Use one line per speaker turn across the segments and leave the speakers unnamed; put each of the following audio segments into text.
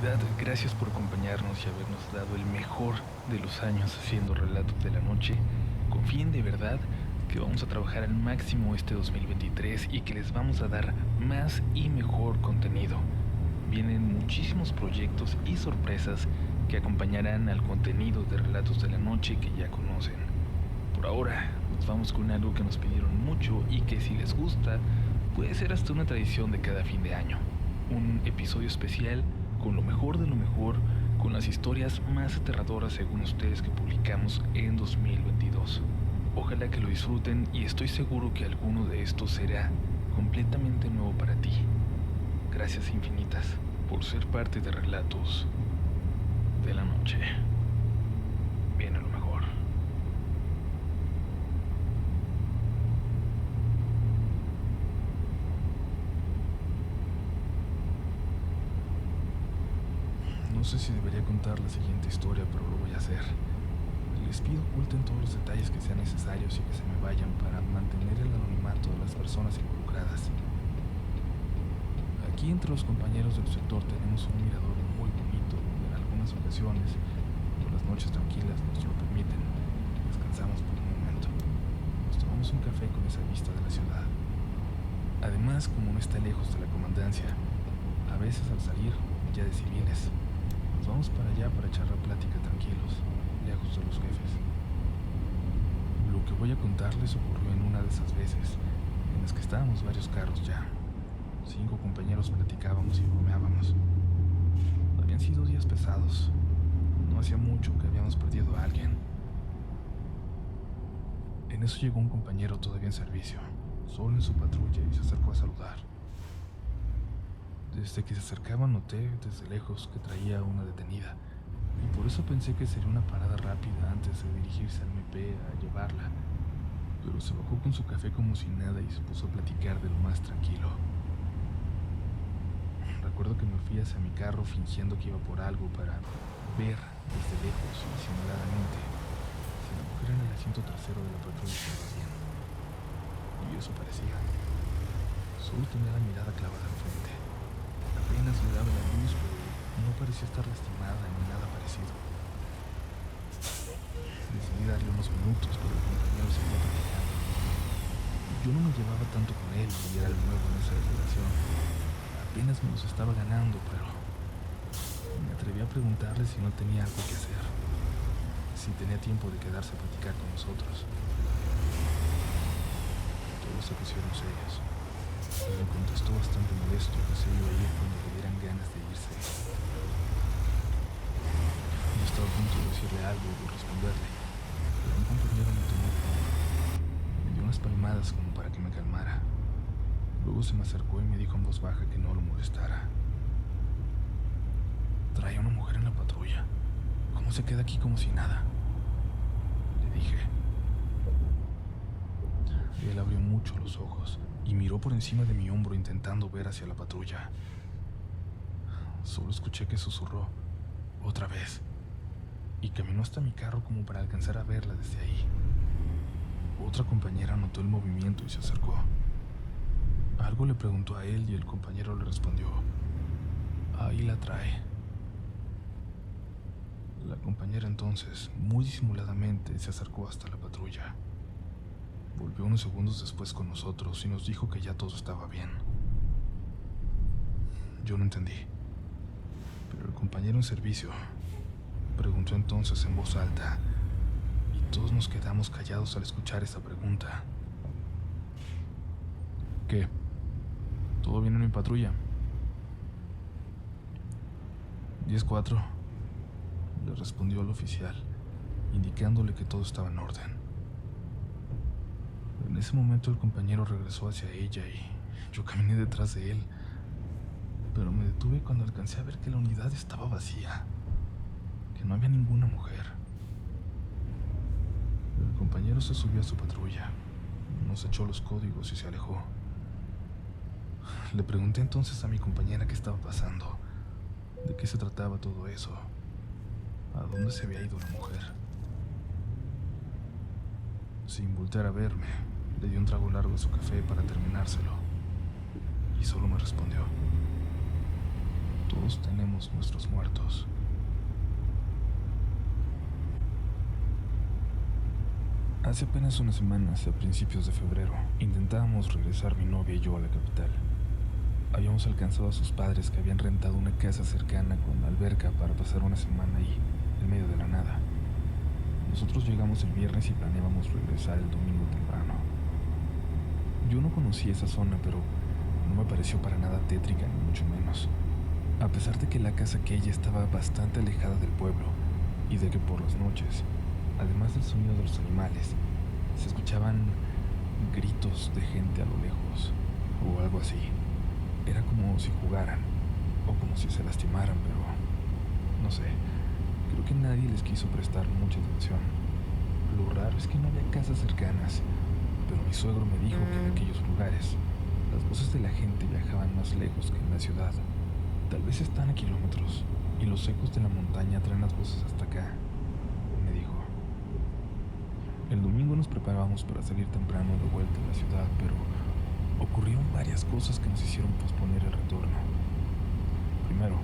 verdad, gracias por acompañarnos y habernos dado el mejor de los años haciendo Relatos de la Noche. Confíen de verdad que vamos a trabajar al máximo este 2023 y que les vamos a dar más y mejor contenido. Vienen muchísimos proyectos y sorpresas que acompañarán al contenido de Relatos de la Noche que ya conocen. Por ahora, nos vamos con algo que nos pidieron mucho y que si les gusta, puede ser hasta una tradición de cada fin de año. Un episodio especial con lo mejor de lo mejor, con las historias más aterradoras según ustedes que publicamos en 2022. Ojalá que lo disfruten y estoy seguro que alguno de estos será completamente nuevo para ti. Gracias infinitas por ser parte de Relatos de la Noche. Viene lo mejor. No sé si debería contar la siguiente historia, pero lo voy a hacer. Les pido oculten todos los detalles que sean necesarios y que se me vayan para mantener el anonimato de las personas involucradas. Aquí entre los compañeros del sector tenemos un mirador muy bonito donde en algunas ocasiones, cuando las noches tranquilas nos lo permiten, descansamos por un momento. Nos tomamos un café con esa vista de la ciudad. Además, como no está lejos de la comandancia, a veces al salir, ya de civiles, nos vamos para allá para echar la plática tranquilos, lejos de los jefes. Lo que voy a contarles ocurrió en una de esas veces, en las que estábamos varios carros ya. 5 compañeros platicábamos y bromeábamos. Habían sido días pesados. No hacía mucho que habíamos perdido a alguien. En eso llegó un compañero todavía en servicio, solo en su patrulla, y se acercó a saludar. Desde que se acercaba noté desde lejos que traía una detenida, y por eso pensé que sería una parada rápida antes de dirigirse al MP a llevarla. Pero se bajó con su café como si nada y se puso a platicar de lo más tranquilo. Recuerdo que me fui hacia mi carro fingiendo que iba por algo para ver desde lejos, disimuladamente, si la mujer en el asiento trasero de la patrulla estaba bien. Y eso parecía. Solo tenía la mirada clavada al frente. Apenas le daba la luz, pero no parecía estar lastimada ni nada parecido. Decidí darle unos minutos, pero el compañero seguía platicando. Yo no me llevaba tanto con él y era el nuevo en esa relación. Apenas me los estaba ganando, pero me atreví a preguntarle si no tenía algo que hacer, si tenía tiempo de quedarse a platicar con nosotros. Todos se pusieron serios. Y me contestó bastante molesto que se iba a ir cuando le dieran ganas de irse. Yo estaba a punto de decirle algo o de responderle, pero un compañero me tomó de hombro. Me dio unas palmadas como para que me calmara. Luego se me acercó y me dijo en voz baja que no lo molestara. Traía una mujer en la patrulla. ¿Cómo se queda aquí como si nada? Le dije. Él abrió mucho los ojos y miró por encima de mi hombro intentando ver hacia la patrulla. Solo escuché que susurró, otra vez, y caminó hasta mi carro como para alcanzar a verla desde ahí. Otra compañera notó el movimiento y se acercó. Algo le preguntó a él y el compañero le respondió, ahí la trae. La compañera entonces, muy disimuladamente, se acercó hasta la patrulla. Volvió unos segundos después con nosotros y nos dijo que ya todo estaba bien. Yo no entendí, pero el compañero en servicio preguntó entonces en voz alta y todos nos quedamos callados al escuchar esa pregunta. ¿Qué? ¿Todo bien en mi patrulla? 10-4, le respondió el oficial, indicándole que todo estaba en orden. En ese momento el compañero regresó hacia ella y yo caminé detrás de él, pero me detuve cuando alcancé a ver que la unidad estaba vacía, que no había ninguna mujer. El compañero se subió a su patrulla, nos echó los códigos y se alejó. Le pregunté entonces a mi compañera qué estaba pasando, de qué se trataba todo eso, a dónde se había ido la mujer. Sin voltear a verme, le di un trago largo a su café para terminárselo, y solo me respondió, todo todos tenemos nuestros muertos. Hace apenas unas semanas, a principios de febrero, intentábamos regresar mi novia y yo a la capital. Habíamos alcanzado a sus padres que habían rentado una casa cercana con alberca para pasar una semana ahí, en medio de la nada. Nosotros llegamos el viernes y planeábamos regresar el domingo temprano. Yo no conocía esa zona, pero no me pareció para nada tétrica, ni mucho menos. A pesar de que la casa aquella estaba bastante alejada del pueblo y de que por las noches, además del sonido de los animales, se escuchaban gritos de gente a lo lejos o algo así. Era como si jugaran o como si se lastimaran, pero no sé. Creo que nadie les quiso prestar mucha atención. Lo raro es que no había casas cercanas, pero mi suegro me dijo que en aquellos lugares las voces de la gente viajaban más lejos que en la ciudad. Tal vez están a kilómetros y los ecos de la montaña traen las voces hasta acá, me dijo. El domingo nos preparábamos para salir temprano de vuelta a la ciudad, pero ocurrieron varias cosas que nos hicieron posponer el retorno. Primero,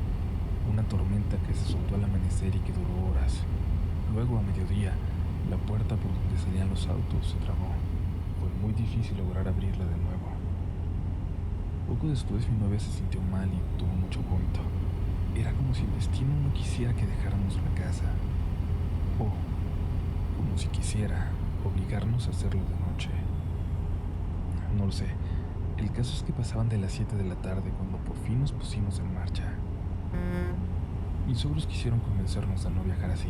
una tormenta que se soltó al amanecer y que duró horas. Luego, a mediodía, la puerta por donde salían los autos se trabó. Fue muy difícil lograr abrirla de nuevo. Poco después mi novia se sintió mal y tuvo mucho vómito. Era como si el destino no quisiera que dejáramos la casa, o como si quisiera obligarnos a hacerlo de noche. No lo sé. El caso es que pasaban de las 7 de la tarde cuando por fin nos pusimos en marcha. Mis suegros quisieron convencernos a no viajar así,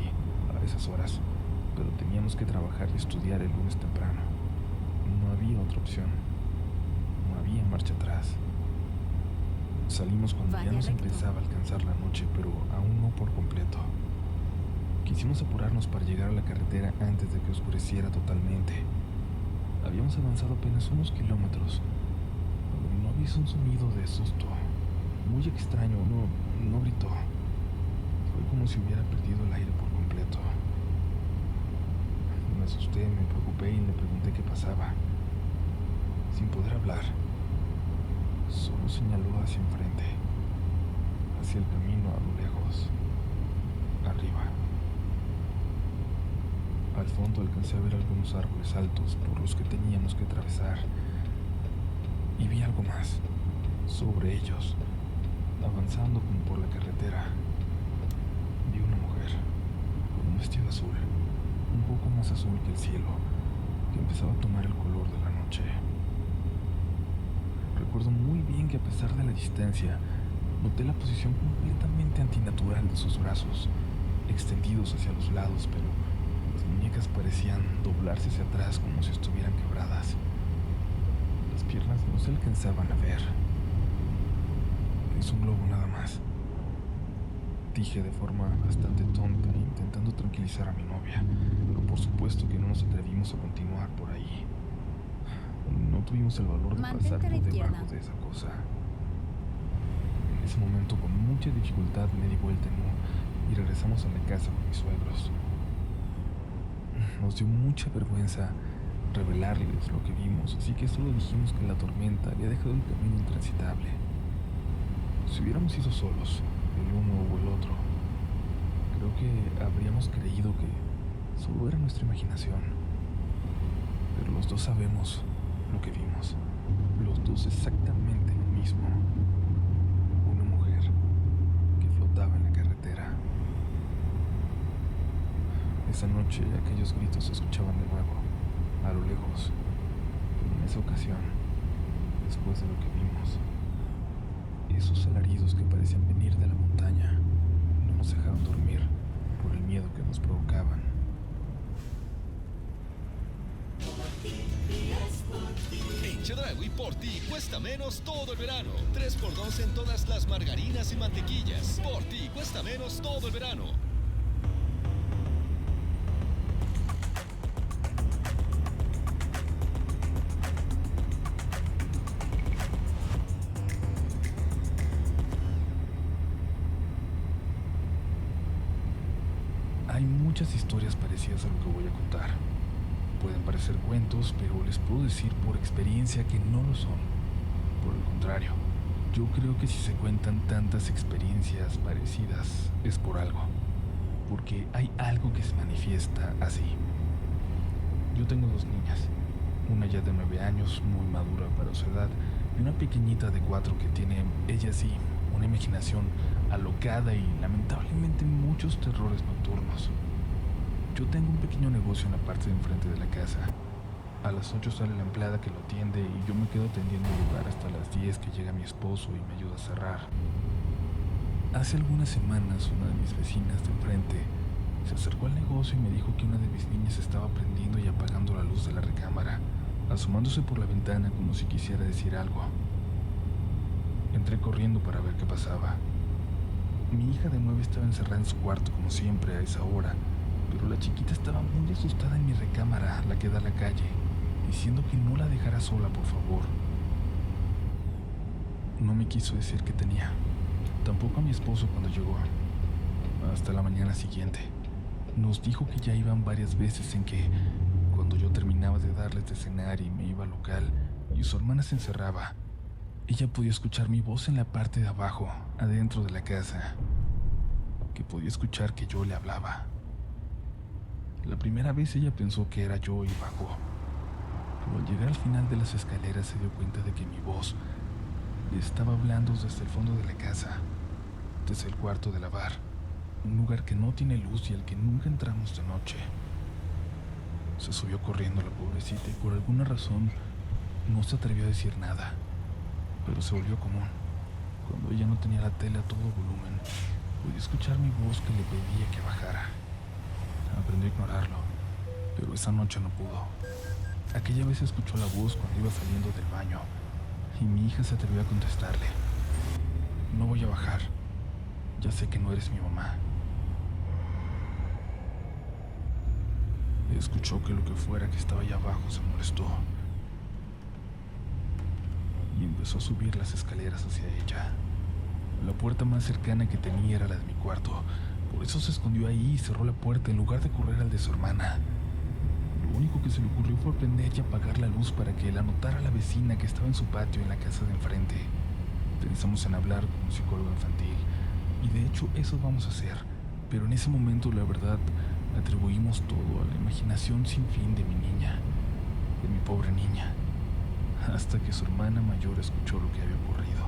a esas horas, pero teníamos que trabajar y estudiar el lunes temprano. No había otra opción. No había marcha atrás. Salimos cuando ya nos empezaba a alcanzar la noche, pero aún no por completo. Quisimos apurarnos para llegar a la carretera antes de que oscureciera totalmente. Habíamos avanzado apenas unos kilómetros cuando mi novia hizo un sonido de susto. Muy extraño, no gritó. Fue como si hubiera perdido el aire por completo. Me asusté, me preocupé y le pregunté qué pasaba. Sin poder hablar, solo señaló hacia enfrente, hacia el camino a lo lejos, arriba. Al fondo alcancé a ver algunos árboles altos por los que teníamos que atravesar. Y vi algo más, sobre ellos, avanzando como por la carretera. Vi una mujer, con un vestido azul, un poco más azul que el cielo, que empezaba a tomar el color de la noche. Recuerdo muy bien que a pesar de la distancia, noté la posición completamente antinatural de sus brazos, extendidos hacia los lados, pero las muñecas parecían doblarse hacia atrás como si estuvieran quebradas. Las piernas no se alcanzaban a ver. Es un globo nada más, dije de forma bastante tonta, intentando tranquilizar a mi novia, pero por supuesto que no nos atrevimos a continuar por ahí. No tuvimos el valor de pasar por debajo de esa cosa. En ese momento, con mucha dificultad, me di vuelta en U y regresamos a la casa con mis suegros. Nos dio mucha vergüenza revelarles lo que vimos, así que solo dijimos que la tormenta había dejado el camino intransitable. Si hubiéramos ido solos, el uno o el otro, creo que habríamos creído que solo era nuestra imaginación. Pero los dos sabemos lo que vimos. Los dos exactamente lo mismo. Una mujer que flotaba en la carretera. Esa noche aquellos gritos se escuchaban de nuevo, a lo lejos. Pero en esa ocasión, después de lo que vimos, esos alaridos que parecían venir de la montaña no nos dejaron dormir por el miedo que nos provocaban.
En Chedraui por ti cuesta menos todo el verano. 3x2 en todas las margarinas y mantequillas. Por ti cuesta menos todo el verano.
Hay muchas historias parecidas a lo que voy a contar. Pueden parecer cuentos, pero les puedo decir por experiencia que no lo son. Por el contrario, Yo creo que si se cuentan tantas experiencias parecidas es por algo, porque hay algo que se manifiesta así. Yo tengo dos niñas, una ya de 9 años, muy madura para su edad, y una pequeñita de 4 que tiene, ella sí, una imaginación alocada y lamentablemente muchos terrores nocturnos. Yo tengo un pequeño negocio en la parte de enfrente de la casa. A las 8 sale la empleada que lo atiende y yo me quedo atendiendo el lugar hasta las 10 que llega mi esposo y me ayuda a cerrar. Hace algunas semanas una de mis vecinas de enfrente se acercó al negocio y me dijo que una de mis niñas estaba prendiendo y apagando la luz de la recámara, asomándose por la ventana como si quisiera decir algo. Entré corriendo para ver qué pasaba. Mi hija de 9 estaba encerrada en su cuarto como siempre a esa hora, pero la chiquita estaba muy asustada en mi recámara, la que da a la calle, diciendo que no la dejara sola, por favor. No me quiso decir qué tenía, tampoco a mi esposo cuando llegó. Hasta la mañana siguiente, nos dijo que ya iban varias veces en que, cuando yo terminaba de darles de cenar y me iba al local y su hermana se encerraba, ella podía escuchar mi voz en la parte de abajo, adentro de la casa, que podía escuchar que yo le hablaba. La primera vez ella pensó que era yo y bajó, pero al llegar al final de las escaleras se dio cuenta de que mi voz le estaba hablando desde el fondo de la casa, desde el cuarto de lavar, un lugar que no tiene luz y al que nunca entramos de noche. Se subió corriendo la pobrecita y por alguna razón no se atrevió a decir nada, pero se volvió común. Cuando ella no tenía la tele a todo volumen, podía escuchar mi voz que le pedía que bajara. Aprendió a ignorarlo, pero esa noche no pudo. Aquella vez escuchó la voz cuando iba saliendo del baño y mi hija se atrevió a contestarle: no voy a bajar, ya sé que no eres mi mamá. Escuchó que lo que fuera que estaba allá abajo se molestó y empezó a subir las escaleras hacia ella. La puerta más cercana que tenía era la de mi cuarto, por eso se escondió ahí y cerró la puerta en lugar de correr al de su hermana. Lo único que se le ocurrió fue prender y apagar la luz para que la notara la vecina que estaba en su patio en la casa de enfrente. Pensamos en hablar con un psicólogo infantil y de hecho eso vamos a hacer, pero en ese momento la verdad atribuimos todo a la imaginación sin fin de mi niña, de mi pobre niña, hasta que su hermana mayor escuchó lo que había ocurrido.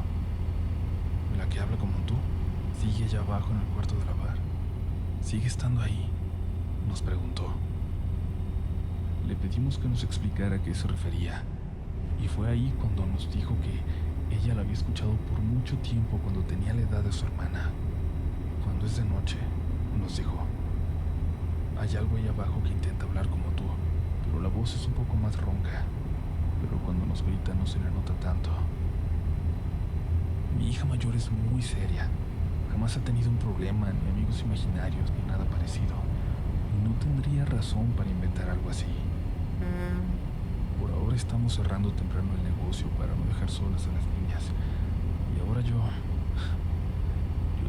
La que habla como tú sigue allá abajo en el cuarto de lavar. ¿Sigue estando ahí?, nos preguntó. Le pedimos que nos explicara a qué se refería, y fue ahí cuando nos dijo que ella la había escuchado por mucho tiempo cuando tenía la edad de su hermana. Cuando es de noche, nos dijo, hay algo ahí abajo que intenta hablar como tú, pero la voz es un poco más ronca, pero cuando nos grita no se le nota tanto. Mi hija mayor es muy seria, jamás ha tenido un problema, ni amigos imaginarios, ni nada parecido, y no tendría razón para inventar algo así. Por ahora estamos cerrando temprano el negocio para no dejar solas a las niñas, y ahora yo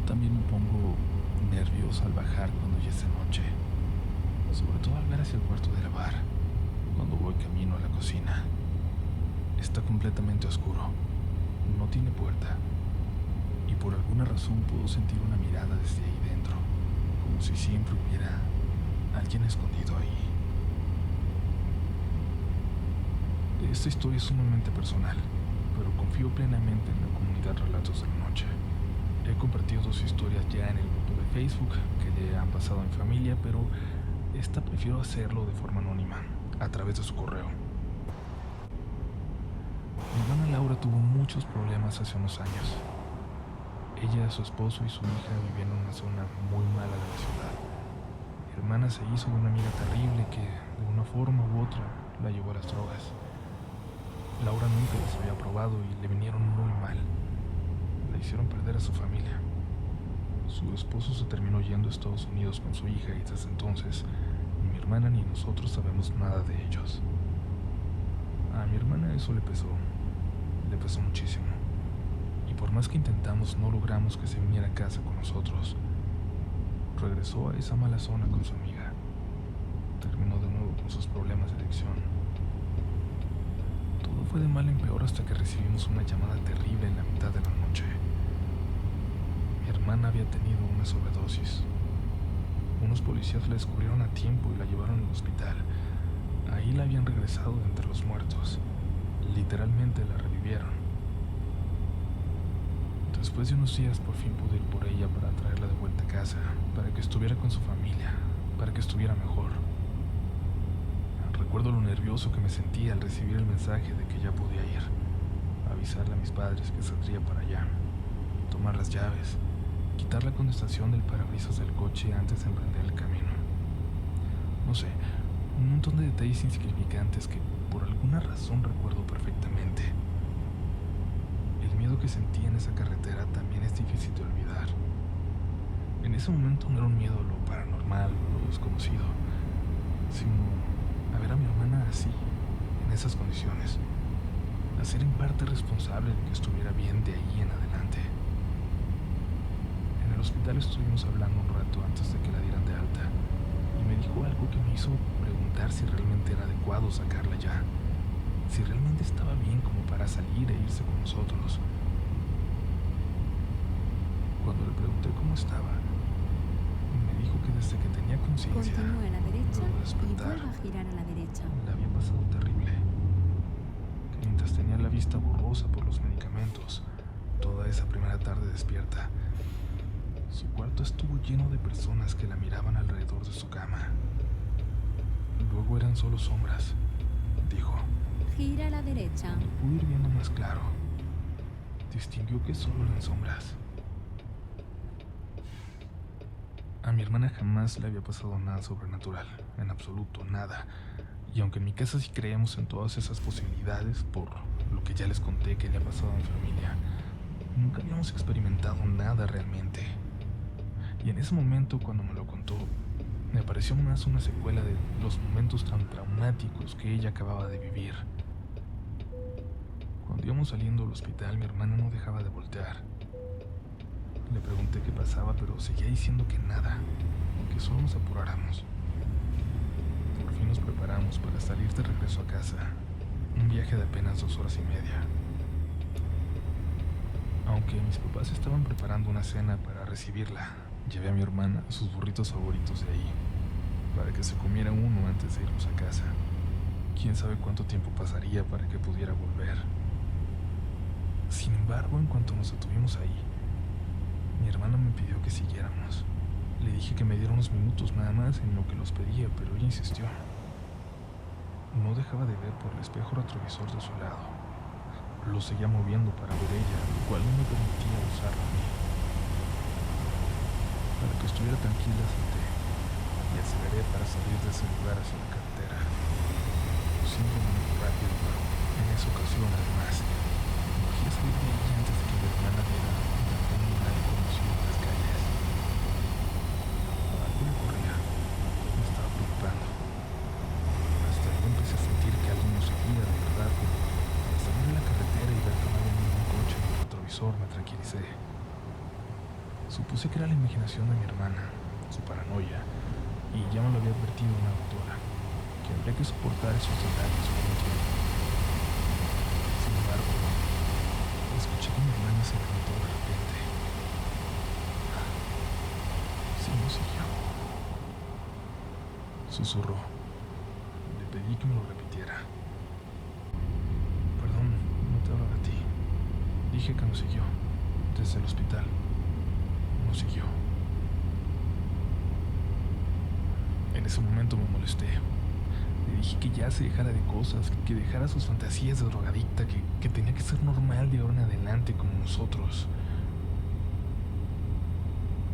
también me pongo nervioso al bajar cuando ya es de noche, sobre todo al ver hacia el cuarto de lavar, cuando voy camino a la cocina. Está completamente oscuro, no tiene puerta, y por alguna razón puedo sentir una mirada desde ahí dentro, como si siempre hubiera alguien escondido ahí. Esta historia es sumamente personal, pero confío plenamente en la comunidad Relatos de la Noche. He compartido 2 historias ya en el grupo de Facebook que le han pasado a mi familia, pero esta prefiero hacerlo de forma anónima, a través de su correo. Mi hermana Laura tuvo muchos problemas hace unos años. Ella, su esposo y su hija vivían en una zona muy mala de la ciudad. Mi hermana se hizo de una amiga terrible que, de una forma u otra, la llevó a las drogas. Laura nunca las había probado y le vinieron muy mal. La hicieron perder a su familia. Su esposo se terminó yendo a Estados Unidos con su hija y desde entonces ni mi hermana ni nosotros sabemos nada de ellos. A mi hermana eso le pesó muchísimo. Y por más que intentamos, no logramos que se viniera a casa con nosotros. Regresó a esa mala zona con su amiga. Terminó de nuevo con sus problemas de adicción. Todo fue de mal en peor hasta que recibimos una llamada terrible en la mitad de la noche. Mi hermana había tenido una sobredosis. Unos policías la descubrieron a tiempo y la llevaron al hospital. Ahí la habían regresado de entre los muertos. Literalmente la revivieron. Después de unos días por fin pude ir por ella para traerla de vuelta a casa, para que estuviera con su familia, para que estuviera mejor. Recuerdo lo nervioso que me sentía al recibir el mensaje de que ya podía ir, avisarle a mis padres que saldría para allá, tomar las llaves, quitar la contestación del parabrisas del coche antes de emprender el camino. No sé, un montón de detalles insignificantes que por alguna razón recuerdo perfectamente. El miedo que sentí en esa carretera también es difícil de olvidar. En ese momento no era un miedo a lo paranormal o lo desconocido, sino a ver a mi hermana así, en esas condiciones, a ser en parte responsable de que estuviera bien de ahí en adelante. En el hospital estuvimos hablando un rato antes de que la dieran de alta, y me dijo algo que me hizo preguntar si realmente era adecuado sacarla ya, si realmente estaba bien como para salir e irse con nosotros. Cuando le pregunté cómo estaba, me dijo que desde que tenía conciencia,
continúe a la derecha
luego de
y
despertar,
vuelva a girar a la derecha.
le había pasado terrible. Que mientras tenía la vista borrosa por los medicamentos, toda esa primera tarde despierta, su cuarto estuvo lleno de personas que la miraban alrededor de su cama. Luego eran solo sombras, dijo.
Gira a la derecha.
Cuando pude ir viendo más claro, distinguió que solo eran sombras. A mi hermana jamás le había pasado nada sobrenatural, en absoluto nada. Y aunque en mi casa sí creemos en todas esas posibilidades, por lo que ya les conté que le ha pasado a mi familia, nunca habíamos experimentado nada realmente. Y en ese momento, cuando me lo contó, me pareció más una secuela de los momentos tan traumáticos que ella acababa de vivir. Cuando íbamos saliendo del hospital, mi hermana no dejaba de voltear. Le pregunté qué pasaba, pero seguía diciendo que nada, que solo nos apuráramos. Por fin nos preparamos para salir de regreso a casa, un viaje de apenas 2 horas y media. Aunque mis papás estaban preparando una cena para recibirla, llevé a mi hermana sus burritos favoritos de ahí, para que se comiera uno antes de irnos a casa. Quién sabe cuánto tiempo pasaría para que pudiera volver. Sin embargo, en cuanto nos detuvimos ahí, mi hermana me pidió que siguiéramos. Le dije que me diera unos minutos nada más en lo que los pedía, pero ella insistió. No dejaba de ver por el espejo retrovisor de su lado. Lo seguía moviendo para ver ella, lo cual no me permitía usarlo a mí. Para que estuviera tranquila, senté y aceleré para salir de ese lugar hacia la carretera. Simplemente rápido, pero en esa ocasión, además, urgía salir de ahí antes de que mi hermana viera un lugar conocido en las calles. Algo le ocurría, me estaba preocupando. Hasta yo empecé a sentir que algo nos seguía de verdad, pero al salir de la carretera y ver que no había ningún coche en el retrovisor, me tranquilicé. Supuse que era la imaginación de mi hermana, su paranoia, y ya me lo había advertido una doctora, que habría que soportar esos detalles por un tiempo. Sin embargo, escuché que mi hermana se levantó de repente. Sí, no siguió. Susurró. Le pedí que me lo repitiera. Perdón, no te hablo de ti. Dije que no siguió. Desde el hospital. No siguió. En ese momento me molesté. Le dije que ya se dejara de cosas, que dejara sus fantasías de drogadicta, que tenía que ser normal de ahora en adelante como nosotros.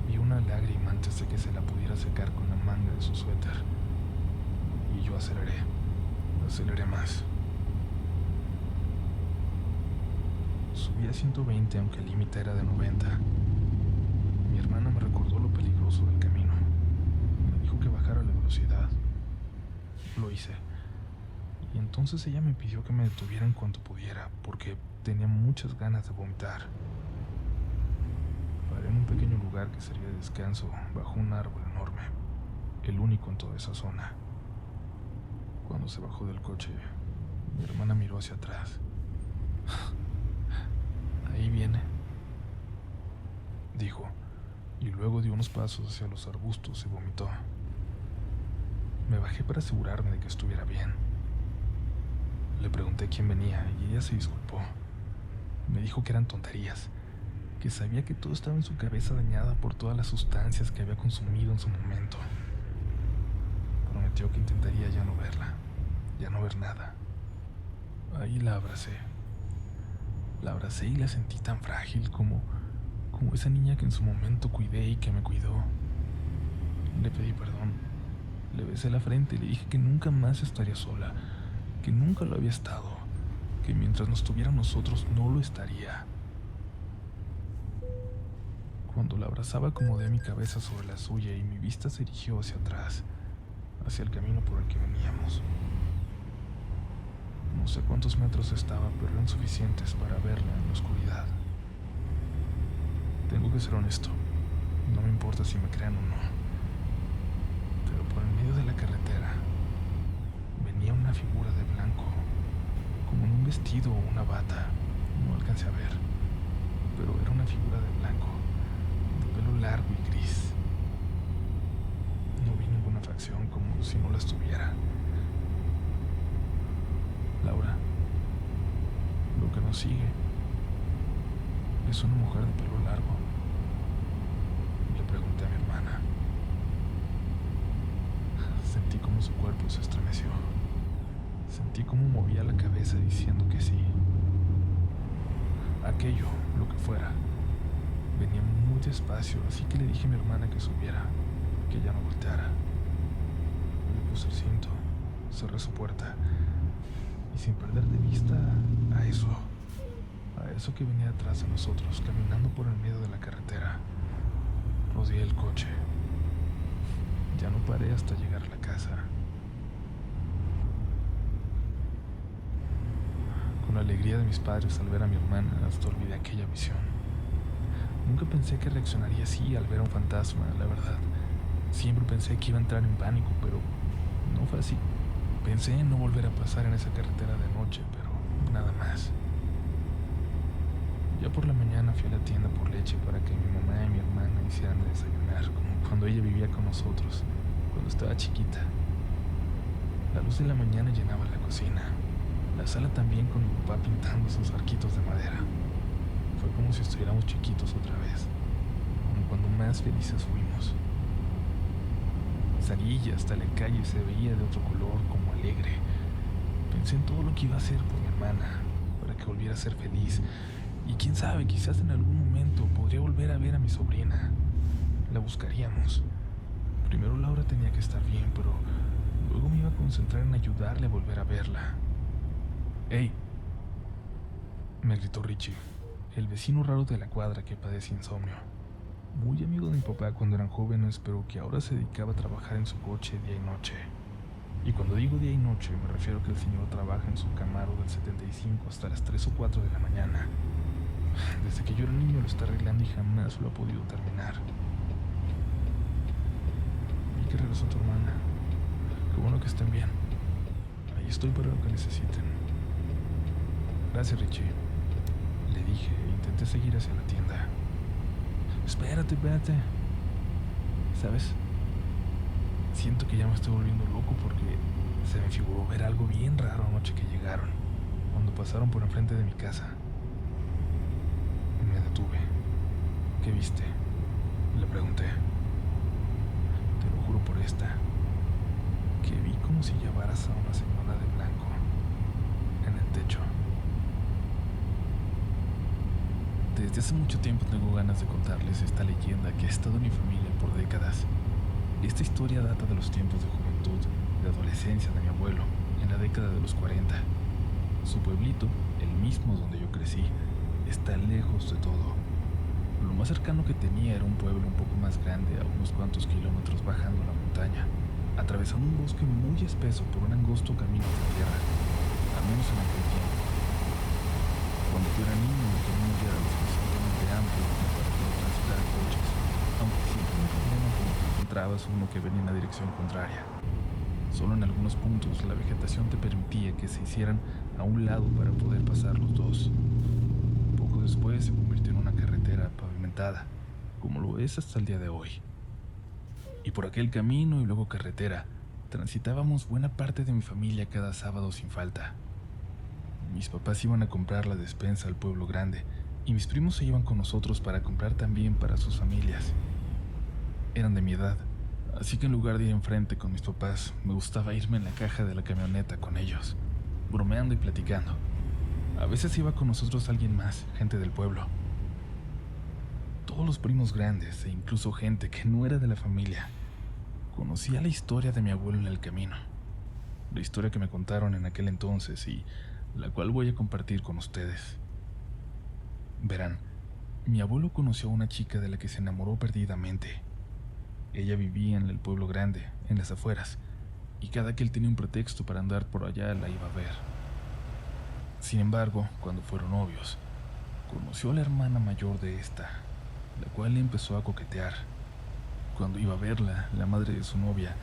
Vi una lágrima antes de que se la pudiera secar con la manga de su suéter. Y yo aceleré más. Subí a 120 aunque el límite era de 90. Mi hermana me recordó lo peligroso del camino. Me dijo que bajara la velocidad. Lo hice. Y entonces ella me pidió que me detuviera en cuanto pudiera, porque tenía muchas ganas de vomitar. Paré en un pequeño lugar que servía de descanso, bajo un árbol enorme, el único en toda esa zona. Cuando se bajó del coche, mi hermana miró hacia atrás. Ahí viene, dijo, y luego dio unos pasos hacia los arbustos y vomitó. Me bajé para asegurarme de que estuviera bien. Le pregunté quién venía y ella se disculpó. Me dijo que eran tonterías, que sabía que todo estaba en su cabeza dañada por todas las sustancias que había consumido en su momento. Prometió que intentaría ya no verla, ya no ver nada. Ahí la abracé. La abracé y la sentí tan frágil como esa niña que en su momento cuidé y que me cuidó. Le pedí perdón. Le besé la frente y le dije que nunca más estaría sola, que nunca lo había estado, que mientras nos tuviera nosotros no lo estaría. Cuando la abrazaba acomodé mi cabeza sobre la suya y mi vista se dirigió hacia atrás, hacia el camino por el que veníamos. No sé cuántos metros estaba, pero eran suficientes para verla en la oscuridad. Tengo que ser honesto, no me importa si me crean o no, pero por el medio de la carretera venía una figura de blanco, como en un vestido o una bata, no alcancé a ver, pero era una figura de blanco, de pelo largo y gris. No vi ninguna facción, como si no las tuviera. Laura, lo que nos sigue es una mujer de pelo largo. Le pregunté a mi hermana. Sentí como su cuerpo se estremeció. Sentí como movía la cabeza diciendo que sí. Aquello, lo que fuera, venía muy despacio, así que le dije a mi hermana que subiera, que ya no volteara. Le puse el cinto, cerré su puerta y sin perder de vista a eso que venía detrás de nosotros, caminando por el medio de la carretera, rodeé el coche. Ya no paré hasta llegar a la casa. Con la alegría de mis padres al ver a mi hermana, hasta olvidé aquella visión. Nunca pensé que reaccionaría así al ver a un fantasma, la verdad. Siempre pensé que iba a entrar en pánico, pero no fue así. Pensé en no volver a pasar en esa carretera de noche, pero nada más. Ya por la mañana fui a la tienda por leche para que mi mamá y mi hermana hicieran de desayunar, como cuando ella vivía con nosotros, cuando estaba chiquita. La luz de la mañana llenaba la cocina, la sala también, con mi papá pintando sus arquitos de madera. Fue como si estuviéramos chiquitos otra vez, como cuando más felices fuimos. Salí y hasta la calle se veía de otro color, como alegre. Pensé en todo lo que iba a hacer por mi hermana, para que volviera a ser feliz. Y quién sabe, quizás en algún momento podría volver a ver a mi sobrina. La buscaríamos. Primero Laura tenía que estar bien, pero luego me iba a concentrar en ayudarle a volver a verla. ¡Ey! Me gritó Richie, el vecino raro de la cuadra que padece insomnio. Muy amigo de mi papá cuando eran jóvenes, pero que ahora se dedicaba a trabajar en su coche día y noche. Y cuando digo día y noche, me refiero a que el señor trabaja en su Camaro del 75 hasta las 3 o 4 de la mañana. Desde que yo era niño lo está arreglando y jamás lo ha podido terminar. Vi que regresó tu hermana. Qué bueno que estén bien. Ahí estoy para lo que necesiten. Gracias, Richie. Le dije e intenté seguir hacia la tienda. Espérate. ¿Sabes? Siento que ya me estoy volviendo loco porque se me figuró ver algo bien raro anoche que llegaron, cuando pasaron por enfrente de mi casa. Me detuve. ¿Qué viste? Le pregunté. Te lo juro por esta, que vi como si llevaras a una señora de blanco en el techo. Desde hace mucho tiempo tengo ganas de contarles esta leyenda que ha estado en mi familia por décadas. Esta historia data de los tiempos de juventud, de adolescencia de mi abuelo, en la década de los 40. Su pueblito, el mismo donde yo crecí, está lejos de todo. Lo más cercano que tenía era un pueblo un poco más grande, a unos cuantos kilómetros bajando la montaña, atravesando un bosque muy espeso por un angosto camino de tierra, al menos en aquel tiempo. Cuando yo era niño, el camino ya era lo suficientemente amplio como para poder transitar coches, aunque siempre un problema como que encontrabas uno que venía en la dirección contraria. Solo en algunos puntos la vegetación te permitía que se hicieran a un lado para poder pasar los dos. Poco después se convirtió en una carretera pavimentada, como lo es hasta el día de hoy. Y por aquel camino y luego carretera, transitábamos buena parte de mi familia cada sábado sin falta. Mis papás iban a comprar la despensa al pueblo grande y mis primos se iban con nosotros para comprar también para sus familias. Eran de mi edad, así que en lugar de ir enfrente con mis papás, me gustaba irme en la caja de la camioneta con ellos, bromeando y platicando. A veces iba con nosotros alguien más, gente del pueblo. Todos los primos grandes e incluso gente que no era de la familia. Conocía la historia de mi abuelo en el camino. La historia que me contaron en aquel entonces y la cual voy a compartir con ustedes. Verán, mi abuelo conoció a una chica de la que se enamoró perdidamente. Ella vivía en el pueblo grande, en las afueras, y cada que él tenía un pretexto para andar por allá la iba a ver. Sin embargo, cuando fueron novios, conoció a la hermana mayor de esta, la cual le empezó a coquetear. Cuando iba a verla, la madre de su novia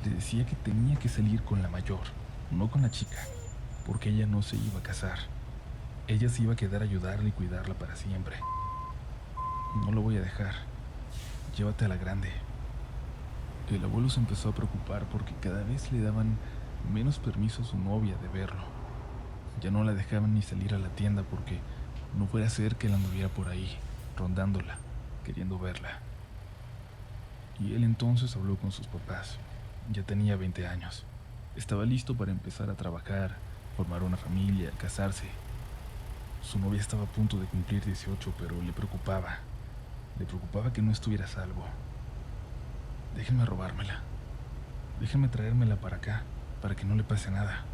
le decía que tenía que salir con la mayor, no con la chica, porque ella no se iba a casar. Ella se iba a quedar a ayudarle y cuidarla para siempre. No lo voy a dejar. Llévate a la grande. El abuelo se empezó a preocupar porque cada vez le daban menos permiso a su novia de verlo. Ya no la dejaban ni salir a la tienda porque no fuera a ser que él anduviera por ahí, rondándola, queriendo verla. Y él entonces habló con sus papás. Ya tenía 20 años. Estaba listo para empezar a trabajar, formar una familia, casarse. Su novia estaba a punto de cumplir 18, pero le preocupaba. Le preocupaba que no estuviera a salvo. Déjenme robármela. Déjenme traérmela para acá, para que no le pase nada.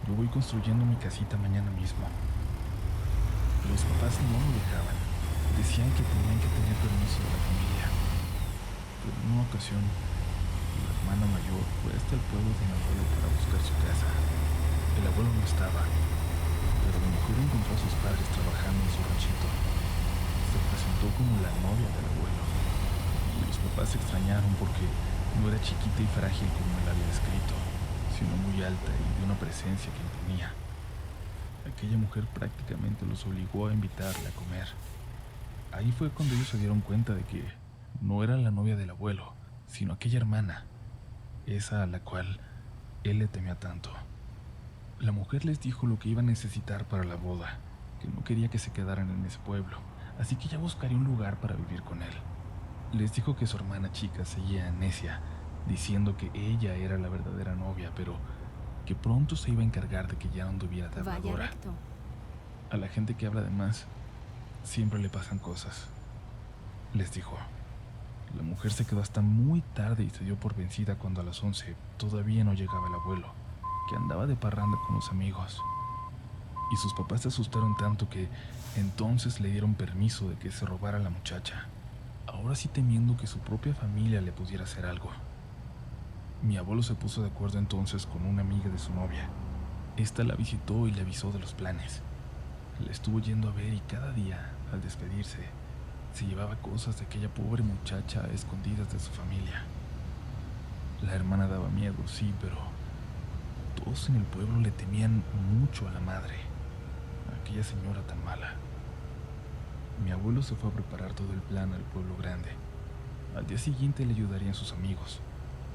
Yo voy construyendo mi casita mañana mismo. Los papás no lo dejaban. Decían que tenían que tener permiso de la familia. Pero en una ocasión, la hermana mayor fue hasta el pueblo de mi abuelo para buscar su casa. El abuelo no estaba, pero la mujer encontró a sus padres trabajando en su ranchito. Se presentó como la novia del abuelo. Y los papás se extrañaron porque no era chiquita y frágil como él había descrito, sino muy alta y de una presencia que imponía. Aquella mujer prácticamente los obligó a invitarle a comer. Ahí fue cuando ellos se dieron cuenta de que no era la novia del abuelo, sino aquella hermana, esa a la cual él le temía tanto. La mujer les dijo lo que iba a necesitar para la boda, que no quería que se quedaran en ese pueblo, así que ya buscaría un lugar para vivir con él. Les dijo que su hermana chica seguía necia, diciendo que ella era la verdadera novia, pero que pronto se iba a encargar de que ya no anduviera de
Vaya
habladora.
recto.
A la gente que habla de más, siempre le pasan cosas, les dijo. La mujer se quedó hasta muy tarde y se dio por vencida cuando a las 11 todavía no llegaba el abuelo, que andaba de parranda con los amigos. Y sus papás se asustaron tanto que entonces le dieron permiso de que se robara a la muchacha, ahora sí temiendo que su propia familia le pudiera hacer algo. Mi abuelo se puso de acuerdo entonces con una amiga de su novia. Esta la visitó y le avisó de los planes. La estuvo yendo a ver y cada día, al despedirse, se llevaba cosas de aquella pobre muchacha a escondidas de su familia. La hermana daba miedo, sí, pero todos en el pueblo le temían mucho a la madre, a aquella señora tan mala. Mi abuelo se fue a preparar todo el plan al pueblo grande. Al día siguiente le ayudarían sus amigos,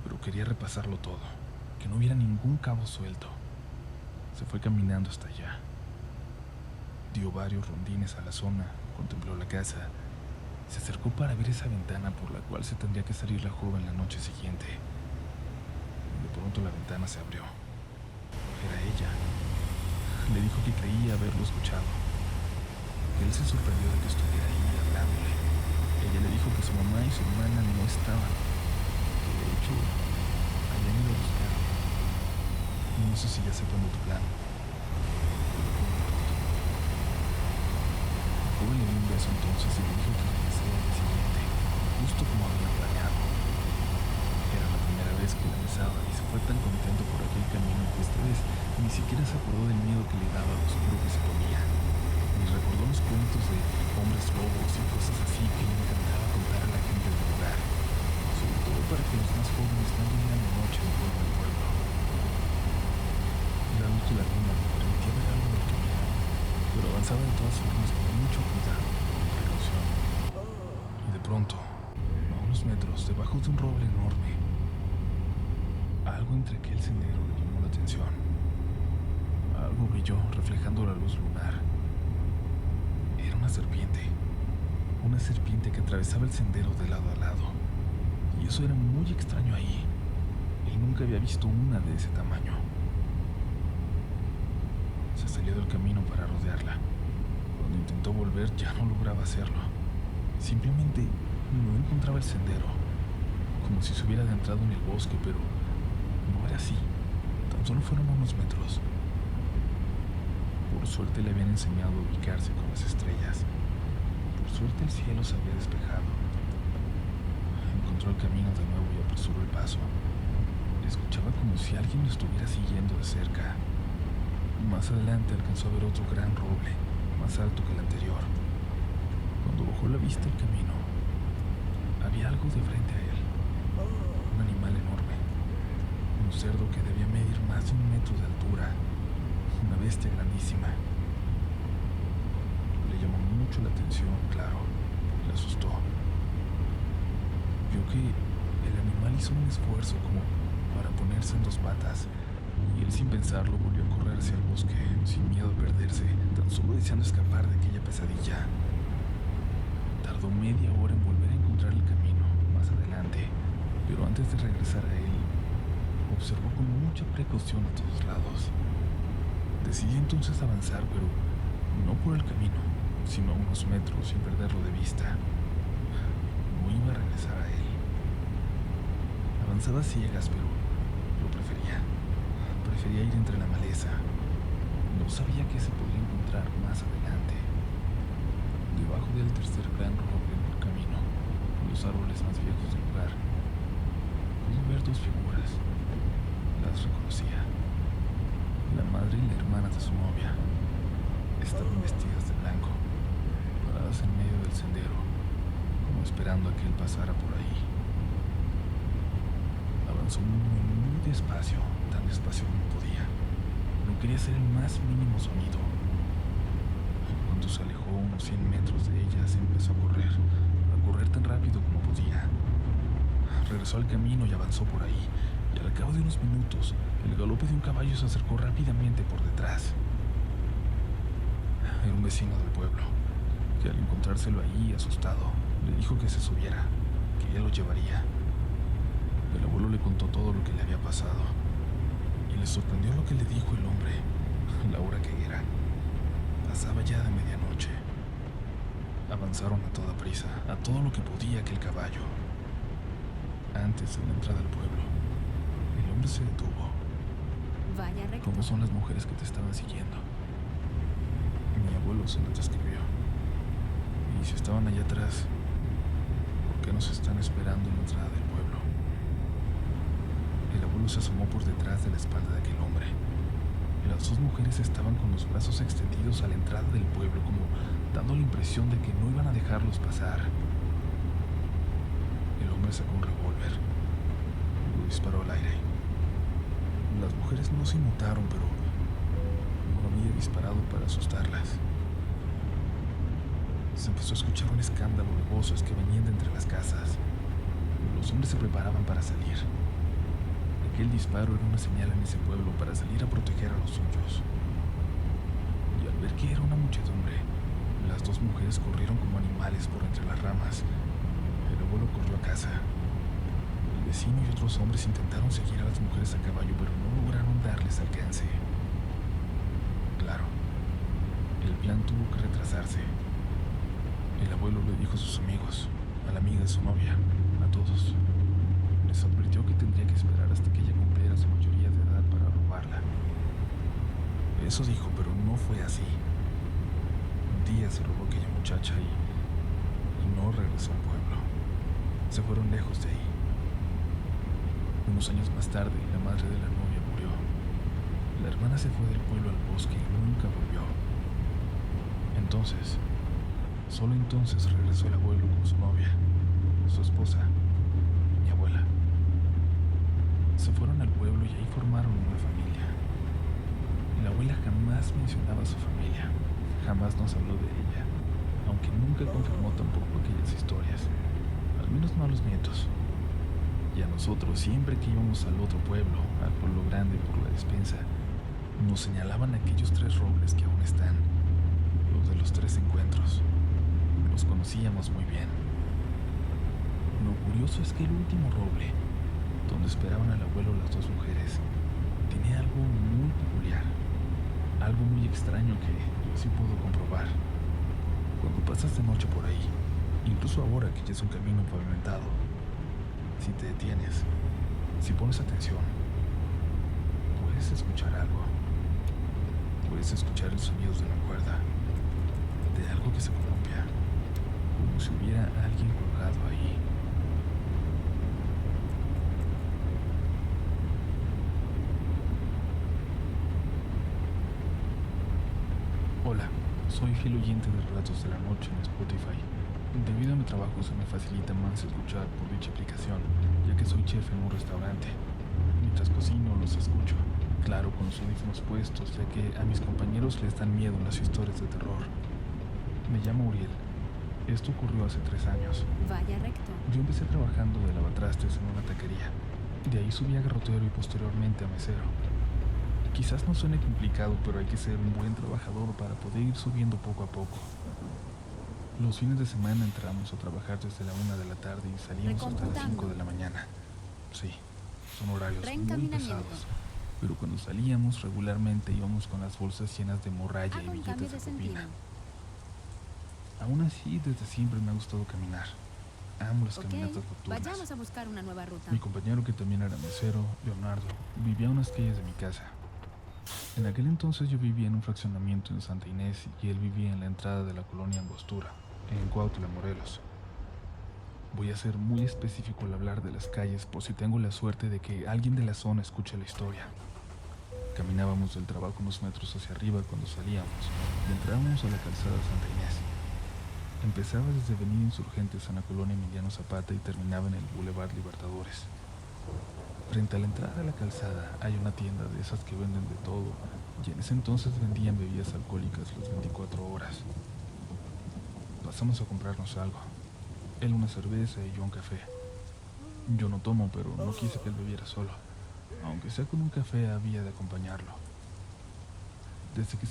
pero quería repasarlo todo, que no hubiera ningún cabo suelto. Se fue caminando hasta allá. Dio varios rondines a la zona, contempló la casa. Se acercó para ver esa ventana por la cual se tendría que salir la joven la noche siguiente. Y de pronto la ventana se abrió. Era ella. Le dijo que creía haberlo escuchado. Él se sorprendió de que estuviera ahí hablándole. Ella le dijo que su mamá y su hermana no estaban, que de hecho habían ido a buscar. No sé si ya sepan de tu plan. El joven le dio un beso entonces y le dijo que regresara al día siguiente, justo como habían planeado. Era la primera vez que la besaba y se fue tan contento por aquel camino que esta vez ni siquiera se acordó del miedo que le daba lo oscuro que se ponía. Ni recordó los cuentos de hombres lobos y cosas así que le encantaba contar a la gente del lugar, sobre todo para que los más jóvenes no vieran de noche de pueblo en pueblo. La luz de la luna le permitía ver algo del camino, pero avanzaba de todas formas con mucho cuidado y precaución. Y de pronto, metros, debajo de un roble enorme. Algo entre aquel sendero le llamó la atención. Algo brilló reflejando la luz lunar. Era una serpiente que atravesaba el sendero de lado a lado. Y eso era muy extraño ahí. Él nunca había visto una de ese tamaño. Se salió del camino para rodearla. Cuando intentó volver ya no lograba hacerlo. Simplemente no encontraba el sendero, como si se hubiera adentrado en el bosque, pero no era así. Tan solo fueron unos metros. Por suerte le habían enseñado a ubicarse con las estrellas. Por suerte el cielo se había despejado. Encontró el camino de nuevo y apresuró el paso. Escuchaba como si alguien lo estuviera siguiendo de cerca. Más adelante alcanzó a ver otro gran roble, más alto que el anterior. Cuando bajó la vista al camino, había algo de frente a él. Un animal enorme. Un cerdo que debía medir más de 1 metro de altura. Una bestia grandísima. Le llamó mucho la atención, claro. Le asustó. Vio que el animal hizo un esfuerzo como para ponerse en 2 patas. Y él, sin pensarlo, volvió a correr hacia el bosque, sin miedo a perderse, tan solo deseando escapar de aquella pesadilla. Tardó media hora en volver a encontrar el camino, más adelante, pero antes de regresar a él, observó con mucha precaución a todos lados. Decidió entonces avanzar, pero no por el camino, sino a unos metros sin perderlo de vista. No iba a regresar a él. Avanzaba a ciegas, pero lo prefería. Prefería ir entre la maleza. No sabía qué se podría encontrar más adelante. Debajo del tercer gran roble en el camino, los árboles más viejos del lugar, pudo ver 2 figuras. Las reconocía. La madre y la hermana de su novia. Estaban vestidas de blanco, paradas en medio del sendero, como esperando a que él pasara por ahí. Avanzó muy despacio, tan despacio como podía. No quería hacer el más mínimo sonido. Cuando se alejó unos 100 metros de ellas, empezó a correr tan rápido como podía. Regresó al camino y avanzó por ahí, y al cabo de unos minutos, el galope de un caballo se acercó rápidamente por detrás. Era un vecino del pueblo, que al encontrárselo ahí, asustado, le dijo que se subiera, que él lo llevaría. El abuelo le contó todo lo que le había pasado, y le sorprendió lo que le dijo el hombre, la hora que era. Pasaba ya de medianoche. Avanzaron a toda prisa, a todo lo que podía aquel caballo. Antes de la entrada al pueblo, el hombre se detuvo.
Vaya recto.
¿Cómo son las mujeres que te estaban siguiendo? Mi abuelo se lo describió. Y si estaban allá atrás, ¿por qué nos están esperando en la entrada del pueblo? El abuelo se asomó por detrás de la espalda de aquel hombre. Las 2 mujeres estaban con los brazos extendidos a la entrada del pueblo, como dando la impresión de que no iban a dejarlos pasar. El hombre sacó un revólver. Lo disparó al aire. Las mujeres no se inmutaron, pero no había disparado para asustarlas. Se empezó a escuchar un escándalo de voces que venían de entre las casas. Los hombres se preparaban para salir. Aquel disparo era una señal en ese pueblo para salir a proteger a los suyos. Y al ver que era una muchedumbre, las 2 mujeres corrieron como animales por entre las ramas. El abuelo corrió a casa. El vecino y otros hombres intentaron seguir a las mujeres a caballo, pero no lograron darles alcance. Claro, el plan tuvo que retrasarse. El abuelo le dijo a sus amigos, a la amiga de su novia, a todos. Les advirtió que tendría que esperar hasta que ella cumpliera su mayoría de edad para robarla. Eso dijo, pero no fue así. Un día se robó aquella muchacha y no regresó al pueblo. Se fueron lejos de ahí. Unos años más tarde, la madre de la novia murió. La hermana se fue del pueblo al bosque y nunca volvió. Entonces, solo entonces regresó el abuelo con su novia, su esposa, mi abuela. Se fueron al pueblo y ahí formaron una familia. La abuela jamás mencionaba a su familia, jamás nos habló de ella, aunque nunca confirmó tampoco aquellas historias. Al caminos malos nietos. Y a nosotros, siempre que íbamos al otro pueblo, al pueblo grande por la despensa, nos señalaban aquellos 3 robles que aún están, los de los 3 encuentros. Los conocíamos muy bien. Lo curioso es que el último roble, donde esperaban al abuelo las 2 mujeres, tenía algo muy peculiar, algo muy extraño que yo sí puedo comprobar. Cuando pasas de noche por ahí, incluso ahora que ya es un camino pavimentado, si te detienes, si pones atención, puedes escuchar algo. Puedes escuchar el sonido de una cuerda, de algo que se columpia, como si hubiera alguien colgado ahí. Hola, soy fiel oyente de Relatos de la Noche en Spotify. Debido a mi trabajo se me facilita más escuchar por dicha aplicación, ya que soy chef en un restaurante. Mientras cocino los escucho, claro con los audífonos puestos, ya que a mis compañeros les dan miedo las historias de terror. Me llamo Uriel. Esto ocurrió hace 3 años.
Vaya recto.
Yo empecé trabajando de lavatrastes en una taquería. De ahí subí a garrotero y posteriormente a mesero. Quizás no suene complicado, pero hay que ser un buen trabajador para poder ir subiendo poco a poco. Los fines de semana entramos a trabajar desde la 1 de la tarde y salíamos hasta las 5 de la mañana. Sí, son horarios muy
Reencaminamiento.
pesados. Pero cuando salíamos regularmente íbamos con las bolsas llenas de morralla y
Hago un cambio
billetes
de
de propina.
sentido.
Aún así, desde siempre me ha gustado caminar. Amo las
Ok,
caminatas nocturnas.
vayamos a buscar una nueva ruta.
Mi compañero, que también era mesero, Leonardo, vivía a unas calles de mi casa. En aquel entonces yo vivía en un fraccionamiento en Santa Inés y él vivía en la entrada de la colonia Angostura, en Cuautla, Morelos. Voy a ser muy específico al hablar de las calles por si tengo la suerte de que alguien de la zona escuche la historia. Caminábamos del trabajo unos metros hacia arriba cuando salíamos y entrábamos a la calzada Santa Inés. Empezaba desde Avenida Insurgentes en la colonia Emiliano Zapata y terminaba en el Boulevard Libertadores. Frente a la entrada de la calzada hay una tienda de esas que venden de todo, y en ese entonces vendían bebidas alcohólicas las 24 horas. Pasamos a comprarnos algo. Él una cerveza y yo un café. Yo no tomo, pero no quise que él bebiera solo. Aunque sea con un café, había de acompañarlo. Desde que